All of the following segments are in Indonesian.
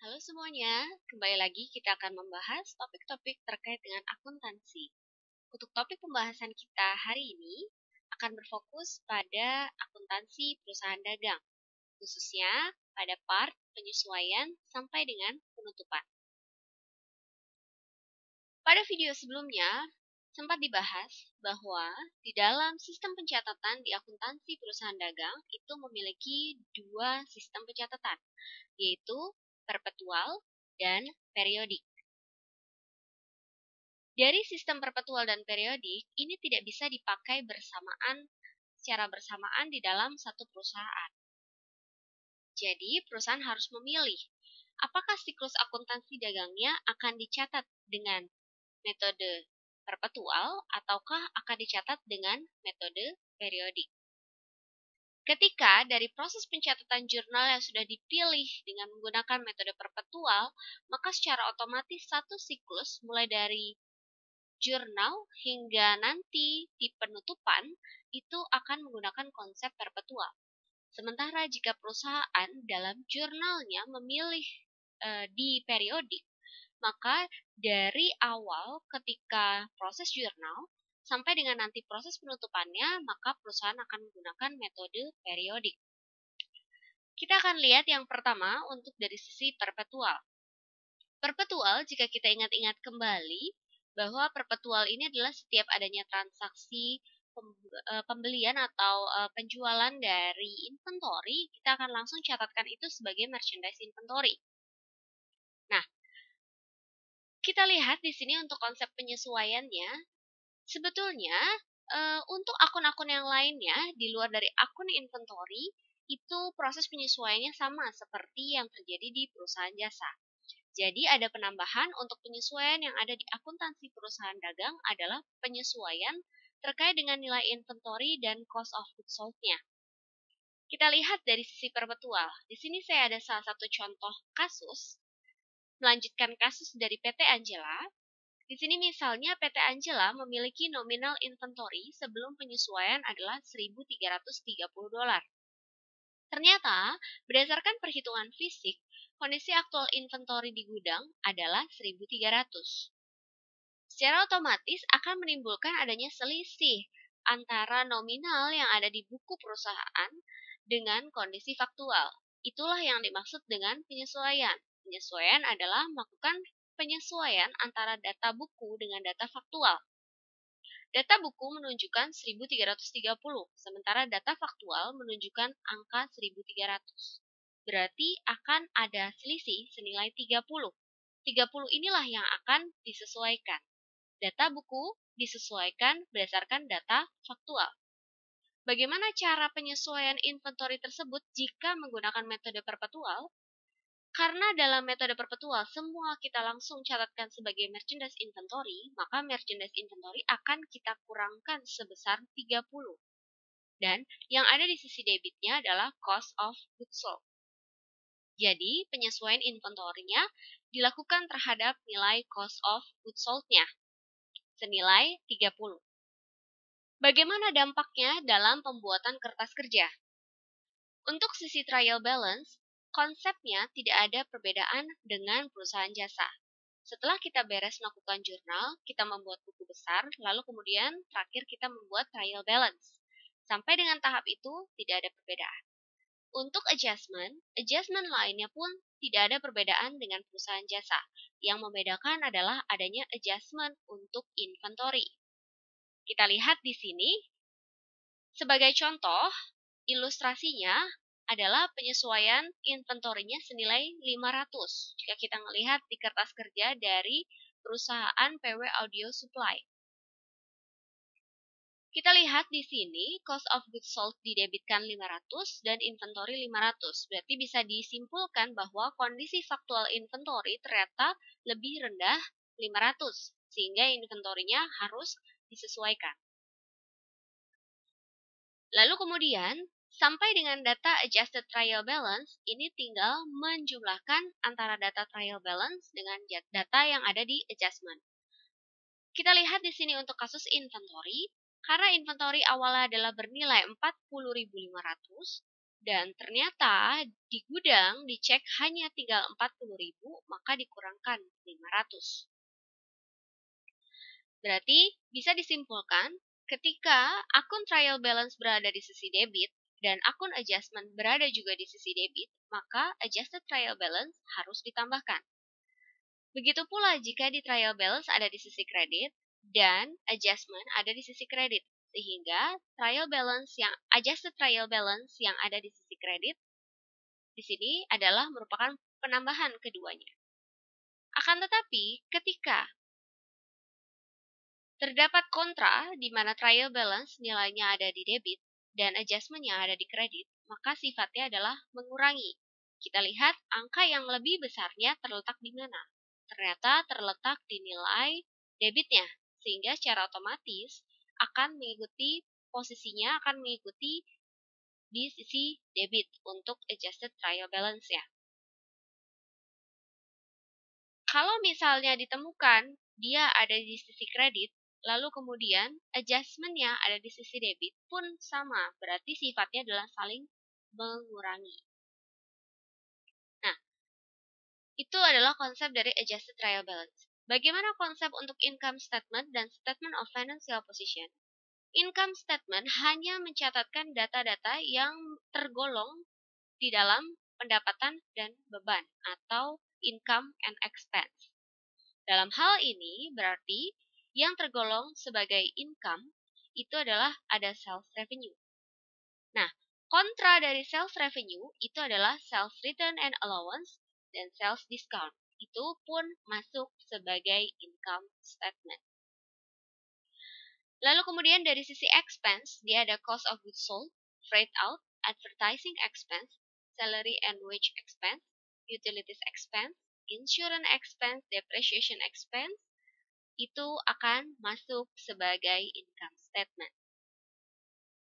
Halo semuanya, kembali lagi kita akan membahas topik-topik terkait dengan akuntansi. Untuk topik pembahasan kita hari ini akan berfokus pada akuntansi perusahaan dagang, khususnya pada part penyesuaian sampai dengan penutupan. Pada video sebelumnya, sempat dibahas bahwa di dalam sistem pencatatan di akuntansi perusahaan dagang itu memiliki dua sistem pencatatan, yaitu perpetual dan periodik. Dari sistem perpetual dan periodik, ini tidak bisa dipakai secara bersamaan di dalam satu perusahaan. Jadi, perusahaan harus memilih apakah siklus akuntansi dagangnya akan dicatat dengan metode perpetual ataukah akan dicatat dengan metode periodik. Ketika dari proses pencatatan jurnal yang sudah dipilih dengan menggunakan metode perpetual, maka secara otomatis satu siklus mulai dari jurnal hingga nanti di penutupan itu akan menggunakan konsep perpetual. Sementara jika perusahaan dalam jurnalnya memilih di periodik, maka dari awal ketika proses jurnal sampai dengan nanti proses penutupannya, maka perusahaan akan menggunakan metode periodik. Kita akan lihat yang pertama untuk dari sisi perpetual. Perpetual, jika kita ingat-ingat kembali, bahwa perpetual ini adalah setiap adanya transaksi pembelian atau penjualan dari inventory, kita akan langsung catatkan itu sebagai merchandise inventory. Nah, kita lihat di sini untuk konsep penyesuaiannya, sebetulnya untuk akun-akun yang lainnya di luar dari akun inventory, itu proses penyesuaiannya sama seperti yang terjadi di perusahaan jasa. Jadi ada penambahan untuk penyesuaian yang ada di akuntansi perusahaan dagang adalah penyesuaian terkait dengan nilai inventory dan cost of goods sold-nya. Kita lihat dari sisi perpetual. Di sini saya ada salah satu contoh kasus, melanjutkan kasus dari PT Angela. Di sini misalnya PT Angela memiliki nominal inventory sebelum penyesuaian adalah $1.330. Ternyata, berdasarkan perhitungan fisik, kondisi aktual inventory di gudang adalah 1.300. Secara otomatis akan menimbulkan adanya selisih antara nominal yang ada di buku perusahaan dengan kondisi faktual. Itulah yang dimaksud dengan penyesuaian. Penyesuaian adalah melakukan penyesuaian antara data buku dengan data faktual. Data buku menunjukkan 1.330, sementara data faktual menunjukkan angka 1.300. Berarti akan ada selisih senilai 30. 30 inilah yang akan disesuaikan. Data buku disesuaikan berdasarkan data faktual. Bagaimana cara penyesuaian inventory tersebut jika menggunakan metode perpetual? Karena dalam metode perpetual semua kita langsung catatkan sebagai merchandise inventory, maka merchandise inventory akan kita kurangkan sebesar 30. Dan yang ada di sisi debitnya adalah cost of goods sold. Jadi, penyesuaian inventory-nya dilakukan terhadap nilai cost of goods sold-nya, senilai 30. Bagaimana dampaknya dalam pembuatan kertas kerja? Untuk sisi trial balance, konsepnya tidak ada perbedaan dengan perusahaan jasa. Setelah kita beres melakukan jurnal, kita membuat buku besar, lalu kemudian terakhir kita membuat trial balance. Sampai dengan tahap itu tidak ada perbedaan. Untuk adjustment lainnya pun tidak ada perbedaan dengan perusahaan jasa. Yang membedakan adalah adanya adjustment untuk inventory. Kita lihat di sini, sebagai contoh, ilustrasinya adalah penyesuaian inventory-nya senilai 500 jika kita melihat di kertas kerja dari perusahaan PW Audio Supply. Kita lihat di sini cost of goods sold didebitkan 500 dan inventory 500. Berarti bisa disimpulkan bahwa kondisi faktual inventory ternyata lebih rendah 500 sehingga inventory-nya harus disesuaikan. Lalu kemudian sampai dengan data adjusted trial balance, ini tinggal menjumlahkan antara data trial balance dengan data yang ada di adjustment. Kita lihat di sini untuk kasus inventory, karena inventory awalnya adalah bernilai 40.500, Dan ternyata di gudang dicek hanya tinggal 40.000, maka dikurangkan 500. Berarti bisa disimpulkan ketika akun trial balance berada di sisi debit dan akun adjustment berada juga di sisi debit, maka adjusted trial balance harus ditambahkan. Begitu pula jika di trial balance ada di sisi kredit dan adjustment ada di sisi kredit, sehingga adjusted trial balance yang ada di sisi kredit di sini adalah merupakan penambahan keduanya. Akan tetapi, ketika terdapat kontra di mana trial balance nilainya ada di debit dan adjustment-nya ada di kredit, maka sifatnya adalah mengurangi. Kita lihat angka yang lebih besarnya terletak di mana? Ternyata terletak di nilai debitnya, sehingga secara otomatis posisinya akan mengikuti di sisi debit untuk adjusted trial balance ya. Kalau misalnya ditemukan dia ada di sisi kredit, lalu kemudian adjustment-nya ada di sisi debit pun sama, berarti sifatnya adalah saling mengurangi. Nah, itu adalah konsep dari adjusted trial balance. Bagaimana konsep untuk income statement dan statement of financial position? Income statement hanya mencatatkan data-data yang tergolong di dalam pendapatan dan beban atau income and expense. Dalam hal ini berarti yang tergolong sebagai income itu adalah ada sales revenue. Nah, kontra dari sales revenue itu adalah sales return and allowance dan sales discount. Itu pun masuk sebagai income statement. Lalu kemudian dari sisi expense, dia ada cost of goods sold, freight out, advertising expense, salary and wage expense, utilities expense, insurance expense, depreciation expense, itu akan masuk sebagai income statement.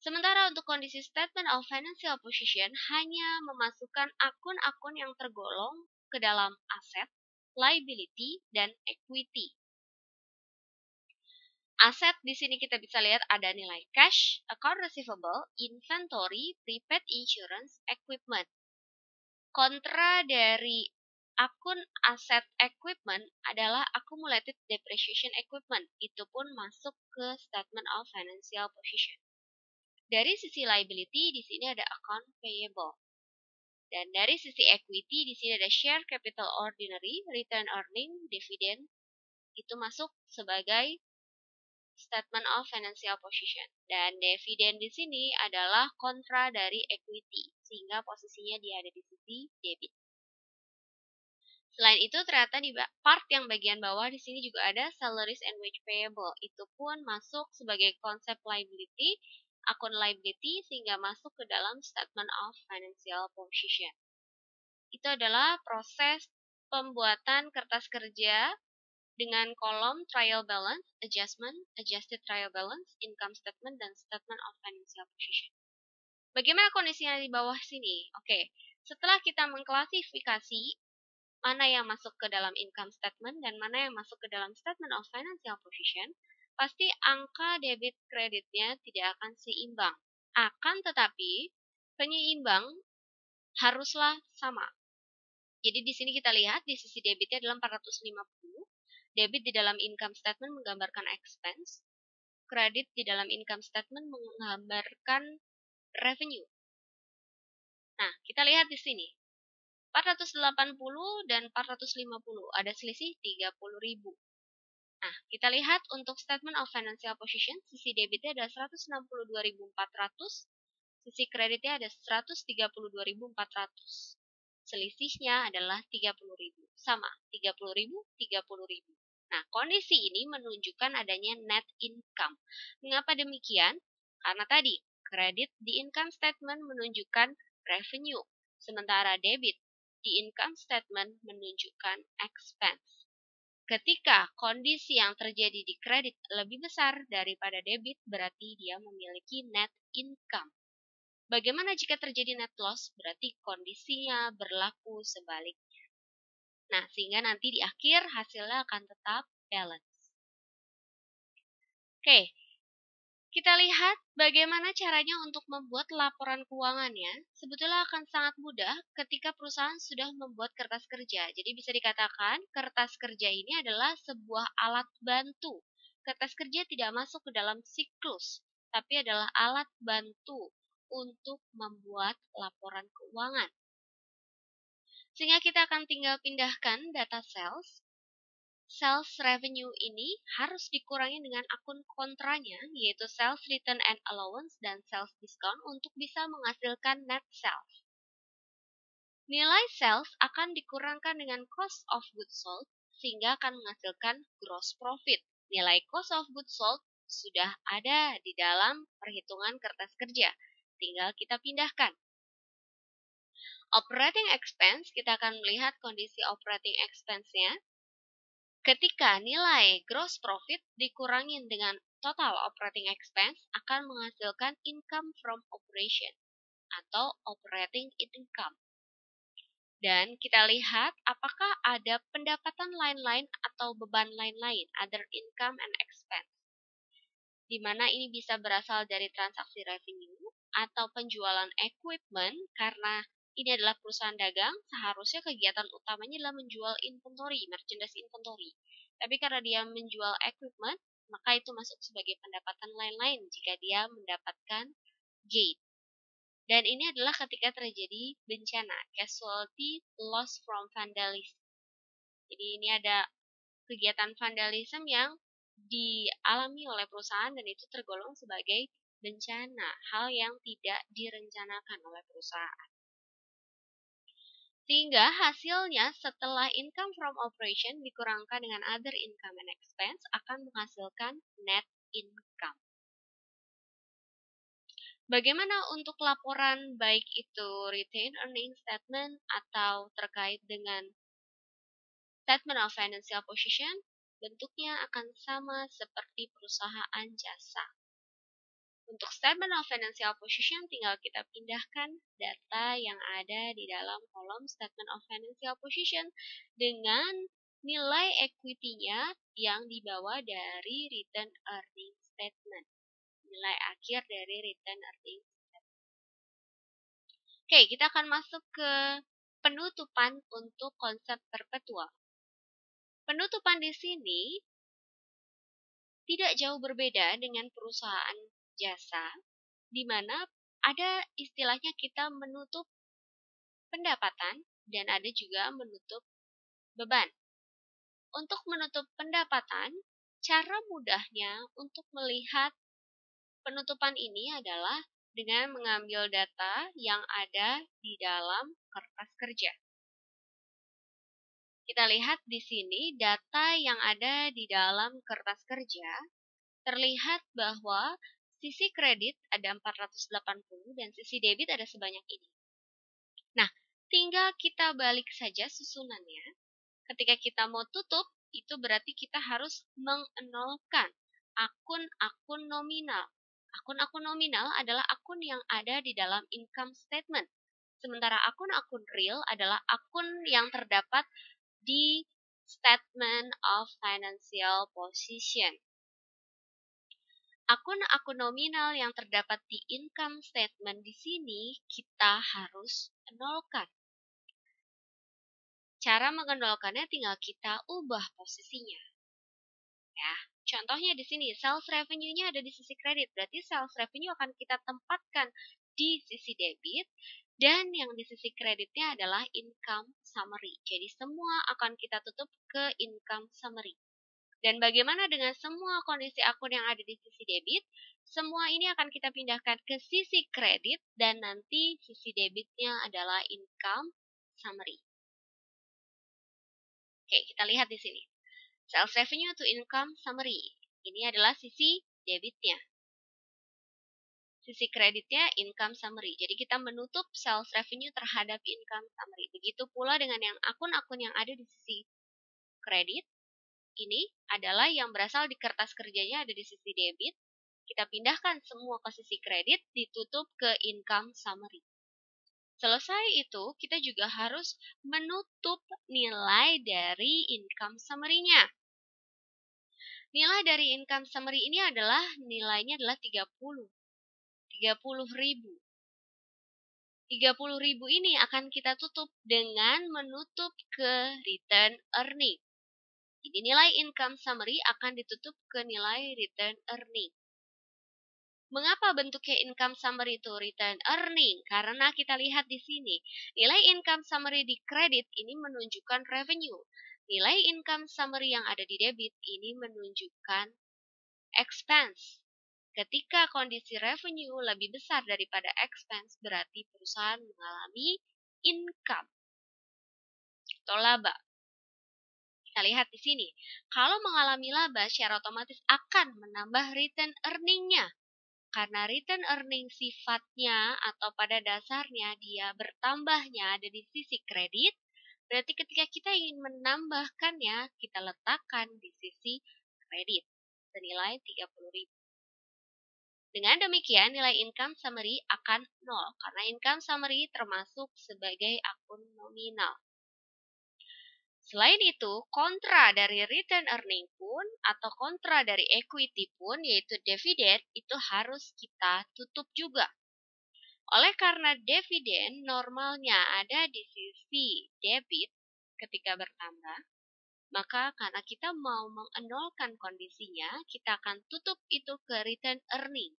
Sementara untuk kondisi statement of financial position hanya memasukkan akun-akun yang tergolong ke dalam aset, liability, dan equity. Aset di sini kita bisa lihat ada nilai cash, account receivable, inventory, prepaid insurance, equipment. Kontra dari akun aset equipment adalah accumulated depreciation equipment. Itu pun masuk ke statement of financial position. Dari sisi liability di sini ada account payable. Dan dari sisi equity di sini ada share capital ordinary, return earning, dividend. Itu masuk sebagai statement of financial position. Dan dividen di sini adalah kontra dari equity, sehingga posisinya dia ada di sisi debit. Selain itu, ternyata di part yang bagian bawah di sini juga ada salaries and wage payable. Itu pun masuk sebagai konsep liability, akun liability, sehingga masuk ke dalam statement of financial position. Itu adalah proses pembuatan kertas kerja dengan kolom trial balance, adjustment, adjusted trial balance, income statement, dan statement of financial position. Bagaimana kondisinya di bawah sini? Oke, setelah kita mengklasifikasi mana yang masuk ke dalam income statement dan mana yang masuk ke dalam statement of financial position, pasti angka debit kreditnya tidak akan seimbang. Akan tetapi, penyeimbang haruslah sama. Jadi di sini kita lihat di sisi debitnya adalah 450. Debit di dalam income statement menggambarkan expense. Kredit di dalam income statement menggambarkan revenue. Nah, kita lihat di sini. 480 dan 450, ada selisih 30.000. Nah, kita lihat untuk statement of financial position, sisi debitnya ada 162.400, sisi kreditnya ada 132.400. Selisihnya adalah 30.000, sama 30.000, 30.000. Nah, kondisi ini menunjukkan adanya net income. Mengapa demikian? Karena tadi, kredit di income statement menunjukkan revenue, sementara debit di income statement menunjukkan expense. Ketika kondisi yang terjadi di kredit lebih besar daripada debit, berarti dia memiliki net income. Bagaimana jika terjadi net loss? Berarti kondisinya berlaku sebaliknya. Nah, sehingga nanti di akhir hasilnya akan tetap balance. Oke, Kita lihat bagaimana caranya untuk membuat laporan keuangannya. Sebetulnya akan sangat mudah ketika perusahaan sudah membuat kertas kerja. Jadi bisa dikatakan kertas kerja ini adalah sebuah alat bantu. Kertas kerja tidak masuk ke dalam siklus, tapi adalah alat bantu untuk membuat laporan keuangan. Sehingga kita akan tinggal pindahkan data sales. Sales revenue ini harus dikurangi dengan akun kontranya, yaitu sales return and allowance dan sales discount untuk bisa menghasilkan net sales. Nilai sales akan dikurangkan dengan cost of goods sold, sehingga akan menghasilkan gross profit. Nilai cost of goods sold sudah ada di dalam perhitungan kertas kerja, tinggal kita pindahkan. Operating expense, kita akan melihat kondisi operating expense-nya. Ketika nilai gross profit dikurangi dengan total operating expense akan menghasilkan income from operation atau operating income. Dan kita lihat apakah ada pendapatan lain-lain atau beban lain-lain, other income and expense. Di mana ini bisa berasal dari transaksi revenue atau penjualan equipment karena ini adalah perusahaan dagang, seharusnya kegiatan utamanya adalah menjual inventory, merchandise inventory. Tapi karena dia menjual equipment, maka itu masuk sebagai pendapatan lain-lain jika dia mendapatkan gain. Dan ini adalah ketika terjadi bencana, casualty loss from vandalism. Jadi ini ada kegiatan vandalisme yang dialami oleh perusahaan dan itu tergolong sebagai bencana, hal yang tidak direncanakan oleh perusahaan. Sehingga hasilnya setelah income from operation dikurangkan dengan other income and expense akan menghasilkan net income. Bagaimana untuk laporan baik itu retained earnings statement atau terkait dengan statement of financial position? Bentuknya akan sama seperti perusahaan jasa. Untuk statement of financial position, tinggal kita pindahkan data yang ada di dalam kolom statement of financial position dengan nilai equity-nya yang dibawa dari return earning statement. Nilai akhir dari return earning statement. Oke, kita akan masuk ke penutupan untuk konsep perpetual. Penutupan di sini tidak jauh berbeda dengan perusahaan jasa, di mana ada istilahnya kita menutup pendapatan dan ada juga menutup beban. Untuk menutup pendapatan, cara mudahnya untuk melihat penutupan ini adalah dengan mengambil data yang ada di dalam kertas kerja. Kita lihat di sini data yang ada di dalam kertas kerja, terlihat bahwa sisi kredit ada 480 dan sisi debit ada sebanyak ini. Nah, tinggal kita balik saja susunannya. Ketika kita mau tutup, itu berarti kita harus mengenolkan akun-akun nominal. Akun-akun nominal adalah akun yang ada di dalam income statement. Sementara akun-akun real adalah akun yang terdapat di statement of financial position. Akun-akun nominal yang terdapat di income statement di sini kita harus nolkan. Cara mengenolkannya tinggal kita ubah posisinya. Ya, contohnya di sini sales revenue-nya ada di sisi kredit, berarti sales revenue akan kita tempatkan di sisi debit dan yang di sisi kreditnya adalah income summary. Jadi semua akan kita tutup ke income summary. Dan bagaimana dengan semua kondisi akun yang ada di sisi debit? Semua ini akan kita pindahkan ke sisi kredit dan nanti sisi debitnya adalah income summary. Oke, kita lihat di sini. Sales revenue to income summary. Ini adalah sisi debitnya. Sisi kreditnya income summary. Jadi kita menutup sales revenue terhadap income summary. Begitu pula dengan yang akun-akun yang ada di sisi kredit. Ini adalah yang berasal di kertas kerjanya ada di sisi debit. Kita pindahkan semua ke sisi kredit, ditutup ke income summary. Selesai itu, kita juga harus menutup nilai dari income summary-nya. Nilai dari income summary ini adalah nilainya adalah 30. 30.000. 30.000 ini akan kita tutup dengan menutup ke return earning. Jadi nilai income summary akan ditutup ke nilai return earning. Mengapa bentuknya income summary itu return earning? Karena kita lihat di sini, nilai income summary di kredit ini menunjukkan revenue. Nilai income summary yang ada di debit ini menunjukkan expense. Ketika kondisi revenue lebih besar daripada expense, berarti perusahaan mengalami income atau laba. Kita lihat di sini, kalau mengalami laba, secara otomatis akan menambah return earning-nya. Karena return earning sifatnya atau pada dasarnya dia bertambahnya ada di sisi kredit, berarti ketika kita ingin menambahkannya, kita letakkan di sisi kredit senilai 30.000. Dengan demikian, nilai income summary akan 0 karena income summary termasuk sebagai akun nominal. Selain itu, kontra dari return earning pun atau kontra dari equity pun yaitu dividen itu harus kita tutup juga. Oleh karena dividen normalnya ada di sisi debit ketika bertambah, maka karena kita mau mengenolkan kondisinya, kita akan tutup itu ke return earning.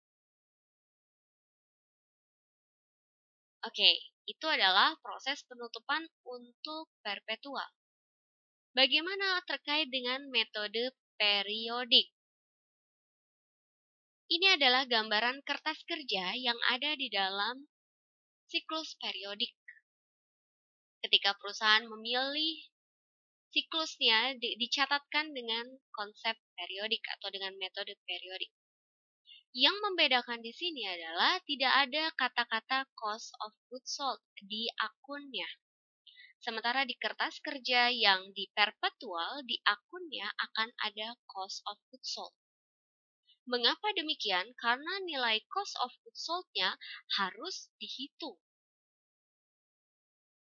Oke, itu adalah proses penutupan untuk perpetual. Bagaimana terkait dengan metode periodik? Ini adalah gambaran kertas kerja yang ada di dalam siklus periodik. Ketika perusahaan memilih siklusnya dicatatkan dengan konsep periodik atau dengan metode periodik. Yang membedakan di sini adalah tidak ada kata-kata cost of goods sold di akunnya. Sementara di kertas kerja yang di perpetual, di akunnya akan ada cost of goods sold. Mengapa demikian? Karena nilai cost of goods sold-nya harus dihitung.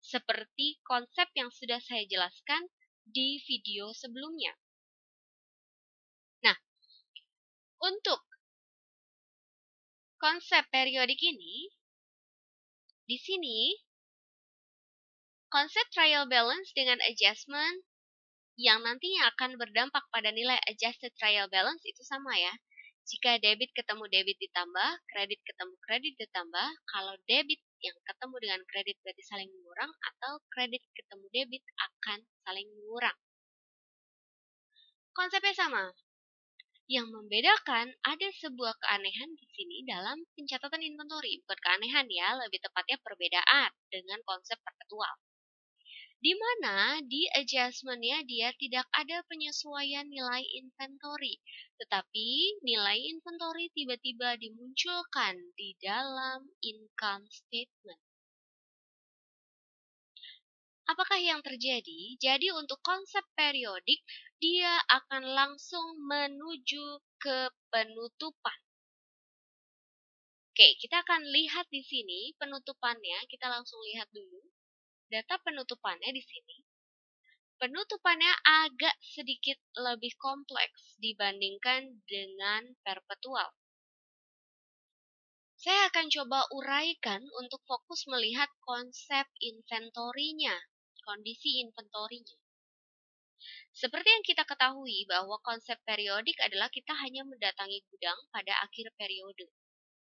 Seperti konsep yang sudah saya jelaskan di video sebelumnya. Nah, untuk konsep periodik ini, di sini konsep trial balance dengan adjustment yang nantinya akan berdampak pada nilai adjusted trial balance itu sama ya. Jika debit ketemu debit ditambah, kredit ketemu kredit ditambah, kalau debit yang ketemu dengan kredit berarti saling mengurang, atau kredit ketemu debit akan saling mengurang. Konsepnya sama. Yang membedakan ada sebuah keanehan di sini dalam pencatatan inventory. Bukan keanehan ya, lebih tepatnya perbedaan dengan konsep perpetual. Di mana di adjustment-nya dia tidak ada penyesuaian nilai inventory, tetapi nilai inventory tiba-tiba dimunculkan di dalam income statement. Apakah yang terjadi? Jadi untuk konsep periodik, dia akan langsung menuju ke penutupan. Oke, kita akan lihat di sini penutupannya, kita langsung lihat dulu. Data penutupannya di sini. Penutupannya agak sedikit lebih kompleks dibandingkan dengan perpetual. Saya akan coba uraikan untuk fokus melihat konsep inventorinya, kondisi inventorinya. Seperti yang kita ketahui bahwa konsep periodik adalah kita hanya mendatangi gudang pada akhir periode.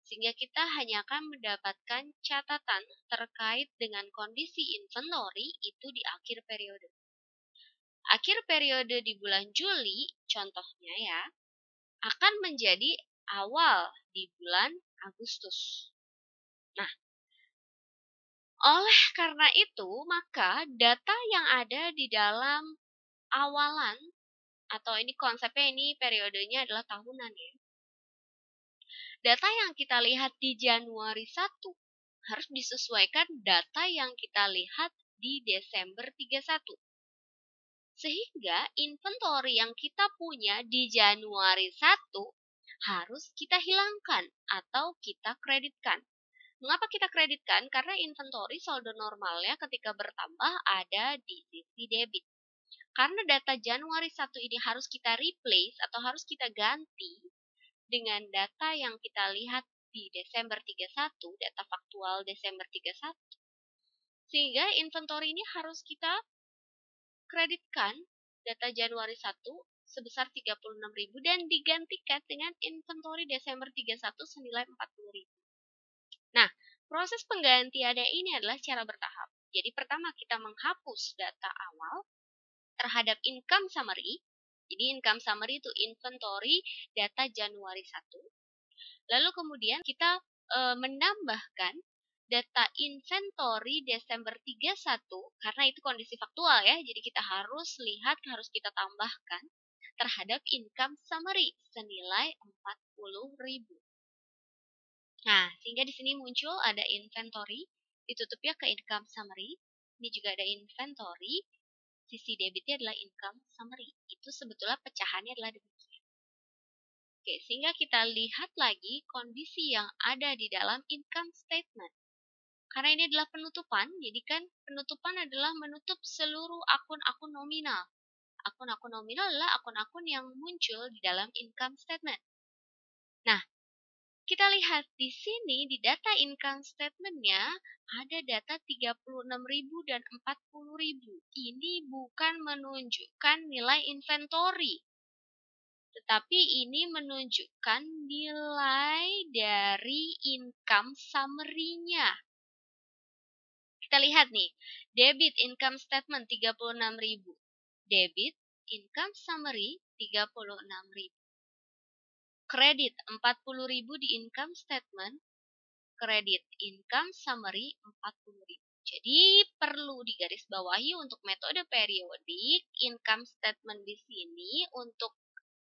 Sehingga kita hanya akan mendapatkan catatan terkait dengan kondisi inventory itu di akhir periode. Akhir periode di bulan Juli, contohnya ya, akan menjadi awal di bulan Agustus. Nah, oleh karena itu, maka data yang ada di dalam awalan, atau ini konsepnya ini periodenya adalah tahunan ya. Data yang kita lihat di Januari 1 harus disesuaikan data yang kita lihat di Desember 31. Sehingga inventory yang kita punya di Januari 1 harus kita hilangkan atau kita kreditkan. Mengapa kita kreditkan? Karena inventory saldo normalnya ketika bertambah ada di sisi debit. Karena data Januari 1 ini harus kita replace atau harus kita ganti dengan data yang kita lihat di Desember 31, data faktual Desember 31. Sehingga inventory ini harus kita kreditkan data Januari 1 sebesar 36.000 dan digantikan dengan inventory Desember 31 senilai 40.000. Nah, proses penggantiannya ini adalah secara bertahap. Jadi pertama kita menghapus data awal terhadap income summary. Jadi income summary itu inventory data Januari 1. Lalu kemudian kita menambahkan data inventory Desember 31 karena itu kondisi faktual ya. Jadi kita harus lihat, harus kita tambahkan terhadap income summary senilai 40.000. Nah, sehingga di sini muncul ada inventory, ditutupnya ke income summary. Ini juga ada inventory, sisi debitnya adalah income summary. Itu sebetulnya pecahannya adalah demikian. Oke, sehingga kita lihat lagi kondisi yang ada di dalam income statement. Karena ini adalah penutupan, jadi kan penutupan adalah menutup seluruh akun-akun nominal. Akun-akun nominal adalah akun-akun yang muncul di dalam income statement. Nah, kita lihat di sini di data income statement-nya ada data 36.000 dan 40.000. Ini bukan menunjukkan nilai inventory, tetapi ini menunjukkan nilai dari income summary-nya. Kita lihat nih, debit income statement 36.000. Debit income summary 36.000. Kredit 40.000 di income statement, kredit income summary 40.000. Jadi perlu digarisbawahi untuk metode periodik, income statement di sini untuk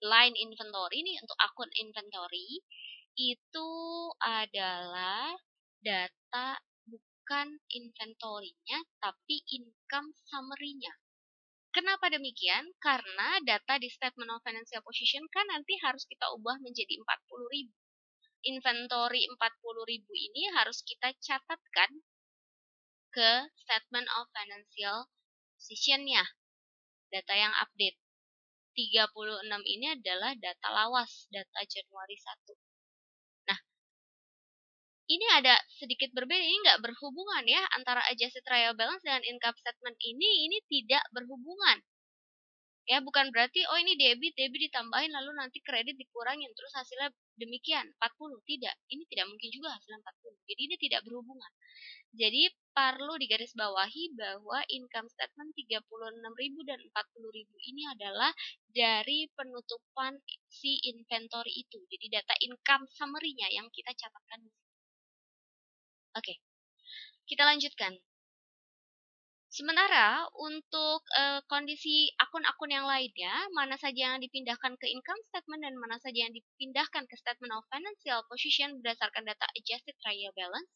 line inventory nih, untuk akun inventory itu adalah data bukan inventory-nya tapi income summary-nya. Kenapa demikian? Karena data di statement of financial position kan nanti harus kita ubah menjadi 40.000. Inventory 40.000 ini harus kita catatkan ke statement of financial position-nya. Data yang update. 36 ini adalah data lawas, data Januari 1. Nah, ini ada sedikit berbeda, ini nggak berhubungan ya antara adjusted trial balance dengan income statement ini tidak berhubungan. Ya, bukan berarti oh ini debit ditambahin lalu nanti kredit dikurangin terus hasilnya demikian 40. Tidak, ini tidak mungkin juga hasilnya 40. Jadi ini tidak berhubungan. Jadi perlu digarisbawahi bahwa income statement 36.000 dan 40.000 ini adalah dari penutupan si inventory itu. Jadi data income summary-nya yang kita catatkan. Oke. Kita lanjutkan. Sementara untuk kondisi akun-akun yang lainnya, mana saja yang dipindahkan ke income statement dan mana saja yang dipindahkan ke statement of financial position berdasarkan data adjusted trial balance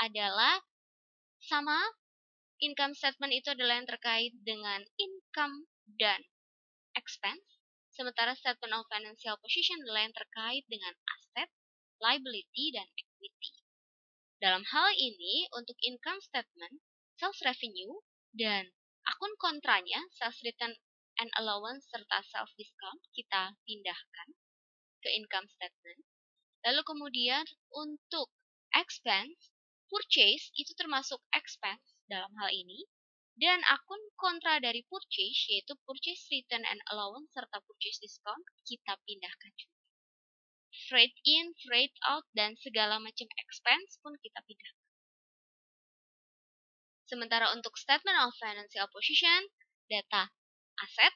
adalah sama. Income statement itu adalah yang terkait dengan income dan expense, sementara statement of financial position adalah yang terkait dengan aset, liability, dan equity. Dalam hal ini, untuk income statement, sales revenue, dan akun kontranya, sales return and allowance, serta sales discount, kita pindahkan ke income statement. Lalu kemudian untuk expense, purchase itu termasuk expense dalam hal ini. Dan akun kontra dari purchase, yaitu purchase return and allowance, serta purchase discount, kita pindahkan juga. Freight in, freight out, dan segala macam expense pun kita pindahkan. Sementara untuk statement of financial position, data aset,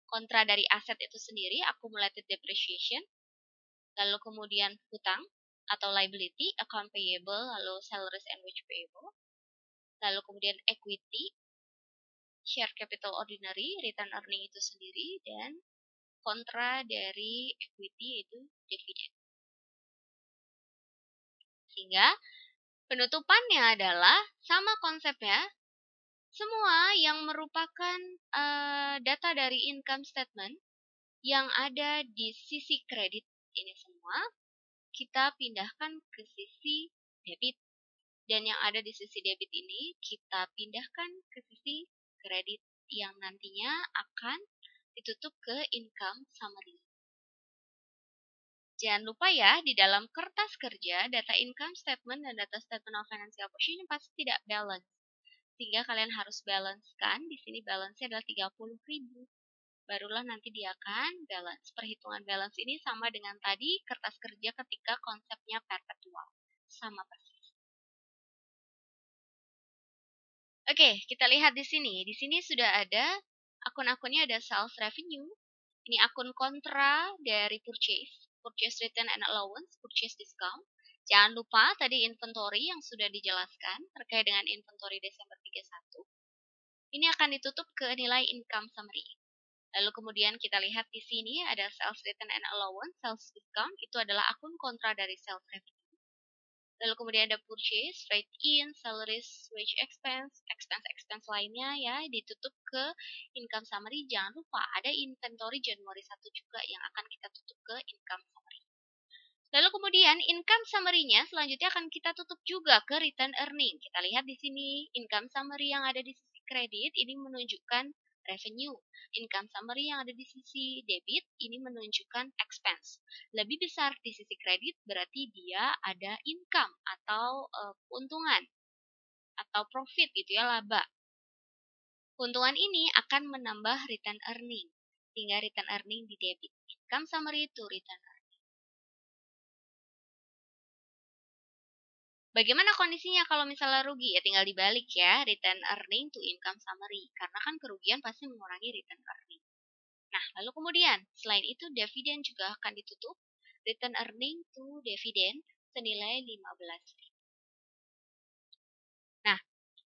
kontra dari aset itu sendiri, accumulated depreciation, lalu kemudian hutang atau liability, account payable, lalu salaries and wage payable, lalu kemudian equity, share capital ordinary, return earning itu sendiri, dan kontra dari equity itu dividen. Sehingga penutupannya adalah sama konsepnya, semua yang merupakan data dari income statement yang ada di sisi kredit ini semua, kita pindahkan ke sisi debit. Dan yang ada di sisi debit ini, kita pindahkan ke sisi kredit yang nantinya akan ditutup ke income summary. Jangan lupa ya, di dalam kertas kerja, data income statement dan data statement of financial position pasti tidak balance. Sehingga kalian harus balancekan, di sini balance-nya adalah 30.000. Barulah nanti dia akan balance. Perhitungan balance ini sama dengan tadi kertas kerja ketika konsepnya perpetual. Sama persis. Oke, kita lihat di sini. Di sini sudah ada akun-akunnya, ada sales revenue. Ini akun kontra dari purchase. Purchase return and allowance, purchase discount. Jangan lupa tadi inventory yang sudah dijelaskan terkait dengan inventory Desember 31. Ini akan ditutup ke nilai income summary. Lalu kemudian kita lihat di sini ada sales return and allowance, sales discount. Itu adalah akun kontra dari sales revenue. Lalu kemudian ada purchase, rate in, salaries, wage expense, expense lainnya ya, ditutup ke income summary. Jangan lupa ada inventory Januari 1 juga yang akan kita tutup ke income summary. Lalu kemudian income summary-nya selanjutnya akan kita tutup juga ke return earning. Kita lihat di sini income summary yang ada di sisi kredit ini menunjukkan revenue. Income summary yang ada di sisi debit ini menunjukkan expense. Lebih besar di sisi kredit berarti dia ada income atau keuntungan atau profit gitu ya, laba. Keuntungan ini akan menambah return earning sehingga return earning di debit. Income summary to return earning. Bagaimana kondisinya kalau misalnya rugi? Ya tinggal dibalik ya, return earning to income summary. Karena kan kerugian pasti mengurangi return earning. Nah, lalu kemudian, selain itu dividen juga akan ditutup. Return earning to dividen senilai 15.000. Nah,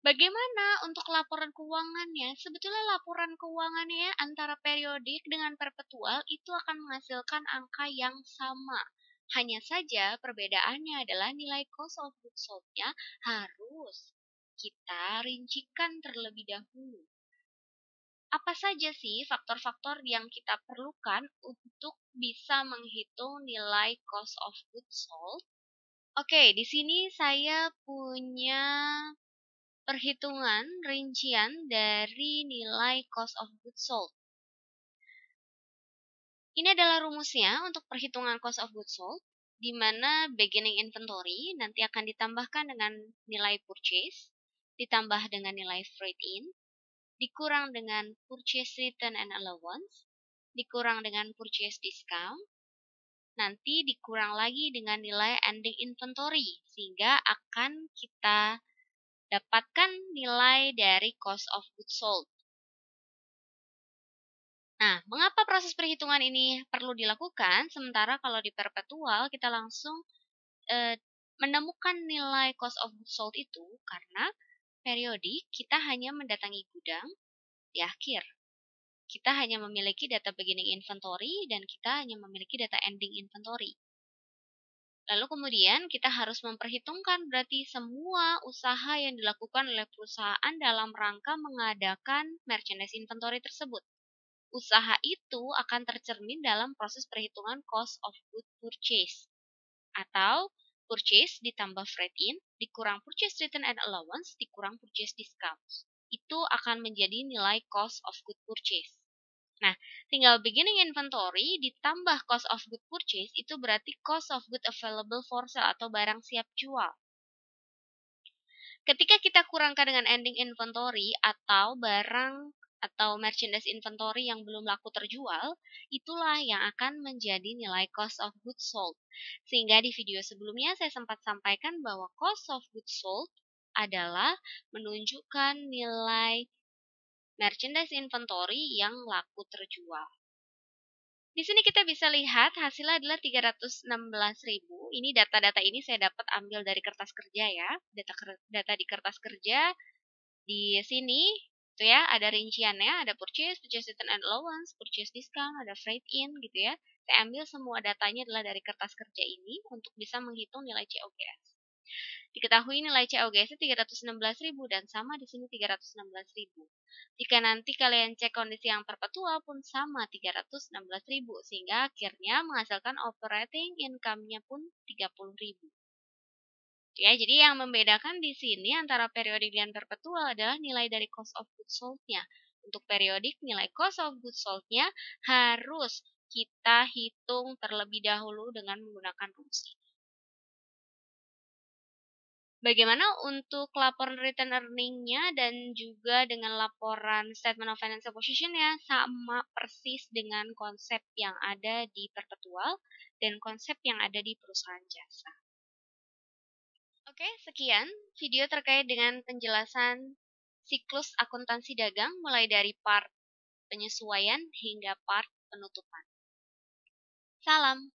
bagaimana untuk laporan keuangannya? Sebetulnya laporan keuangannya antara periodik dengan perpetual itu akan menghasilkan angka yang sama. Hanya saja perbedaannya adalah nilai cost of goods sold-nya harus kita rincikan terlebih dahulu. Apa saja sih faktor-faktor yang kita perlukan untuk bisa menghitung nilai cost of goods sold? Oke, di sini saya punya perhitungan rincian dari nilai cost of goods sold. Ini adalah rumusnya untuk perhitungan cost of goods sold, di mana beginning inventory nanti akan ditambahkan dengan nilai purchase, ditambah dengan nilai freight in, dikurang dengan purchase return and allowance, dikurang dengan purchase discount, nanti dikurang lagi dengan nilai ending inventory, sehingga akan kita dapatkan nilai dari cost of goods sold. Nah, mengapa proses perhitungan ini perlu dilakukan? Sementara kalau di perpetual kita langsung menemukan nilai cost of goods sold itu karena periodik kita hanya mendatangi gudang di akhir. Kita hanya memiliki data beginning inventory dan kita hanya memiliki data ending inventory. Lalu kemudian kita harus memperhitungkan berarti semua usaha yang dilakukan oleh perusahaan dalam rangka mengadakan merchandise inventory tersebut. Usaha itu akan tercermin dalam proses perhitungan cost of goods purchase. Atau purchase ditambah freight in, dikurang purchase return and allowance, dikurang purchase discount. Itu akan menjadi nilai cost of goods purchase. Nah, tinggal beginning inventory ditambah cost of goods purchase itu berarti cost of goods available for sale atau barang siap jual. Ketika kita kurangkan dengan ending inventory atau barang atau merchandise inventory yang belum laku terjual, itulah yang akan menjadi nilai cost of goods sold. Sehingga di video sebelumnya saya sempat sampaikan bahwa cost of goods sold adalah menunjukkan nilai merchandise inventory yang laku terjual. Di sini kita bisa lihat hasilnya adalah 316.000. Ini data-data ini saya dapat ambil dari kertas kerja ya. Data di kertas kerja di sini itu ya, ada rinciannya, ada purchase, purchase return and allowance, purchase discount, ada freight in gitu ya. Saya ambil semua datanya adalah dari kertas kerja ini untuk bisa menghitung nilai COGS. Diketahui nilai COGS 316.000 dan sama di sini 316.000. Jika nanti kalian cek kondisi yang perpetual pun sama 316.000 sehingga akhirnya menghasilkan operating income-nya pun 30.000. Ya, jadi yang membedakan di sini antara periodik dan perpetual adalah nilai dari cost of goods sold-nya. Untuk periodik, nilai cost of goods sold-nya harus kita hitung terlebih dahulu dengan menggunakan rumus ini. Bagaimana untuk laporan return earning-nya dan juga dengan laporan statement of financial position-nya? Sama persis dengan konsep yang ada di perpetual dan konsep yang ada di perusahaan jasa. Oke, sekian video terkait dengan penjelasan siklus akuntansi dagang mulai dari part penyesuaian hingga part penutupan. Salam!